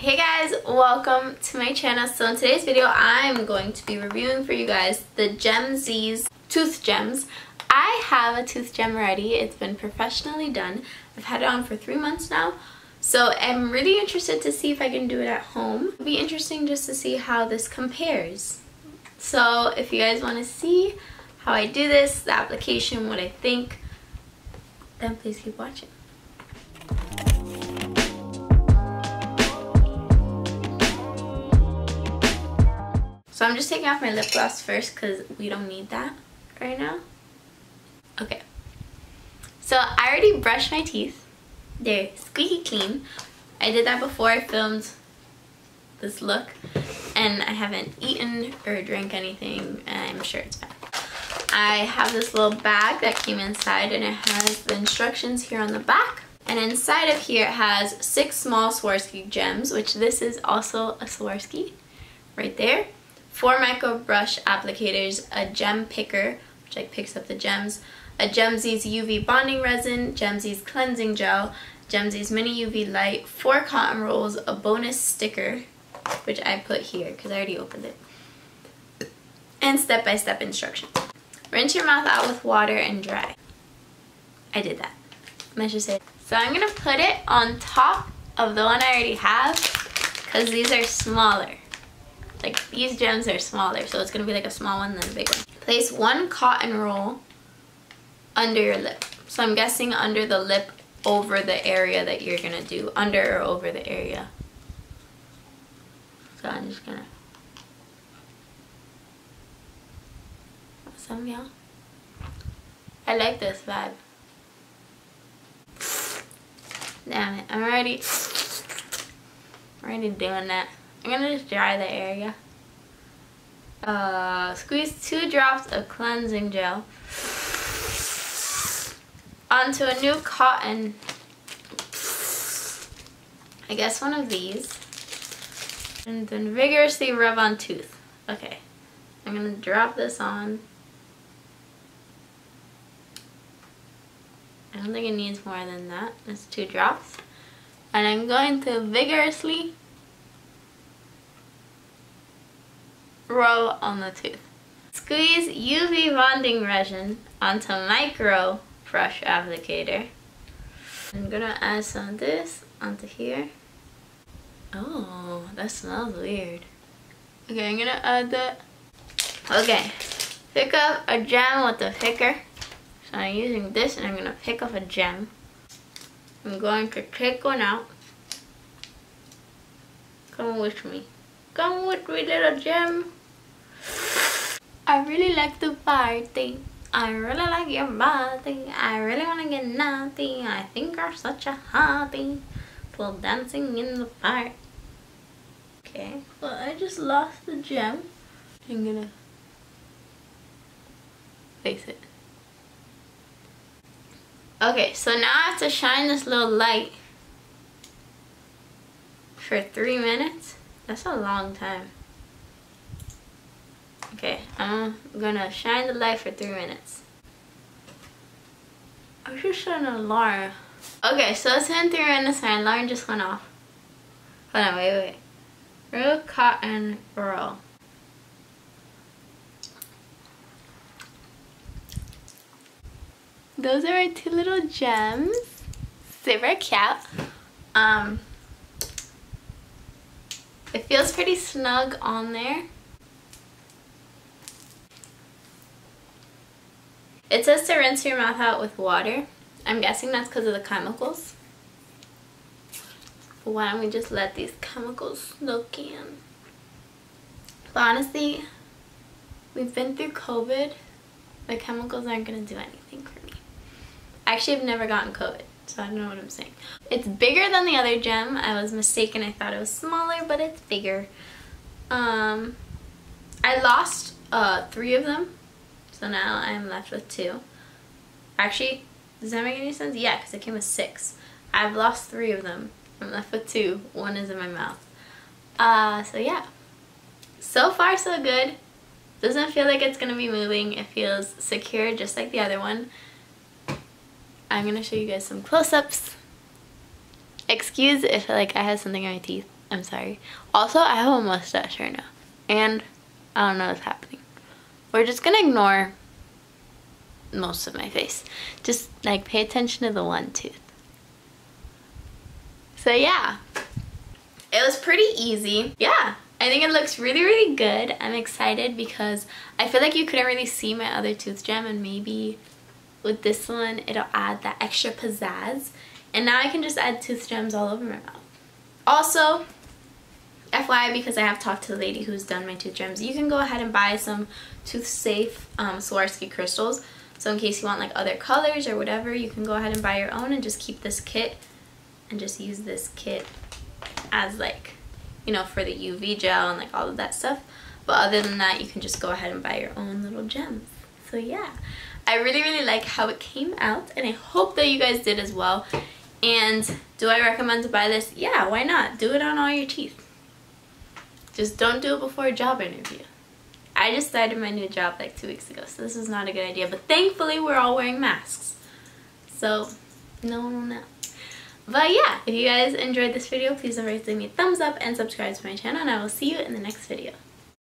Hey guys, welcome to my channel. So in today's video I'm going to be reviewing for you guys the Gemzeez tooth gems. I have a tooth gem ready. It's been professionally done. I've had it on for 3 months now. So I'm really interested to see if I can do it at home. It'll be interesting just to see how this compares. So if you guys want to see how I do this, the application, what I think, then please keep watching. So I'm just taking off my lip gloss first because we don't need that right now. Okay. So I already brushed my teeth. They're squeaky clean. I did that before I filmed this look. And I haven't eaten or drank anything. And I'm sure it's bad. I have this little bag that came inside and it has the instructions here on the back. And inside of here it has 6 small Swarovski gems, which this is also a Swarovski right there. 4 micro brush applicators, a gem picker, which like picks up the gems, a Gemzeez UV bonding resin, Gemzeez cleansing gel, Gemzeez mini UV light, 4 cotton rolls, a bonus sticker, which I put here because I already opened it, and step-by-step instructions. Rinse your mouth out with water and dry. I did that. I should say. So I'm gonna put it on top of the one I already have because these are smaller. Like these gems are smaller, so it's gonna be like a small one then a big one. Place 1 cotton roll under your lip. So I'm guessing under the lip over the area that you're gonna do. Under or over the area. So I'm just gonna. Some y'all. I like this vibe. Damn it, I'm already doing that. I'm gonna just dry the area. Squeeze 2 drops of cleansing gel onto a new cotton, I guess one of these, and then vigorously rub on tooth. Okay, I'm gonna drop this on. I don't think it needs more than that. It's 2 drops. And I'm going to vigorously roll on the tooth. Squeeze UV bonding resin onto micro brush applicator. I'm gonna add some of this onto here. Oh, that smells weird. Okay, I'm gonna add that. Okay, pick up a gem with the picker. So I'm using this and I'm gonna pick up a gem. I'm going to take one out. Come with me. Come with me, little gem. I really like the party. I really like your body. I really wanna get naughty. I think you're such a hottie. While dancing in the park. Okay. Well, I just lost the gem. I'm gonna fix it. Okay, so now I have to shine this little light for 3 minutes. That's a long time. Okay, I'm gonna shine the light for 3 minutes. I should set an alarm. Okay, so it's been 3 minutes, my alarm just went off. Hold on, wait. Real cotton roll. Those are my 2 little gems. Super cute. It feels pretty snug on there. It says to rinse your mouth out with water. I'm guessing that's because of the chemicals. But why don't we just let these chemicals soak in? But honestly, we've been through COVID. The chemicals aren't going to do anything for me. Actually, I've never gotten COVID, so I don't know what I'm saying. It's bigger than the other gem. I was mistaken. I thought it was smaller, but it's bigger. I lost 3 of them. So now I'm left with 2. Actually, does that make any sense? Yeah, because it came with 6. I've lost 3 of them. I'm left with 2. 1 is in my mouth. So yeah. So far, so good. Doesn't feel like it's going to be moving. It feels secure, just like the other one. I'm going to show you guys some close-ups. Excuse if like I have something on my teeth. I'm sorry. Also, I have a mustache right now. And I don't know what's happening. We're just gonna ignore most of my face. Just like pay attention to the one tooth. So yeah, it was pretty easy. Yeah, I think it looks really, really good. I'm excited because I feel like you couldn't really see my other tooth gem, and maybe with this one it'll add that extra pizzazz. And now I can just add tooth gems all over my mouth. Also, FYI, because I have talked to the lady who's done my tooth gems, you can go ahead and buy some tooth safe Swarovski crystals. So in case you want like other colors or whatever, you can go ahead and buy your own and just keep this kit and just use this kit as like, you know, for the UV gel and like all of that stuff. But other than that, you can just go ahead and buy your own little gems. So yeah, I really, really like how it came out, and I hope that you guys did as well. And do I recommend to buy this? Yeah, why not? Do it on all your teeth. Just don't do it before a job interview. I just started my new job like 2 weeks ago, so this is not a good idea. But thankfully, we're all wearing masks, so no one will know. But yeah, if you guys enjoyed this video, please don't forget to give me a thumbs up and subscribe to my channel, and I will see you in the next video.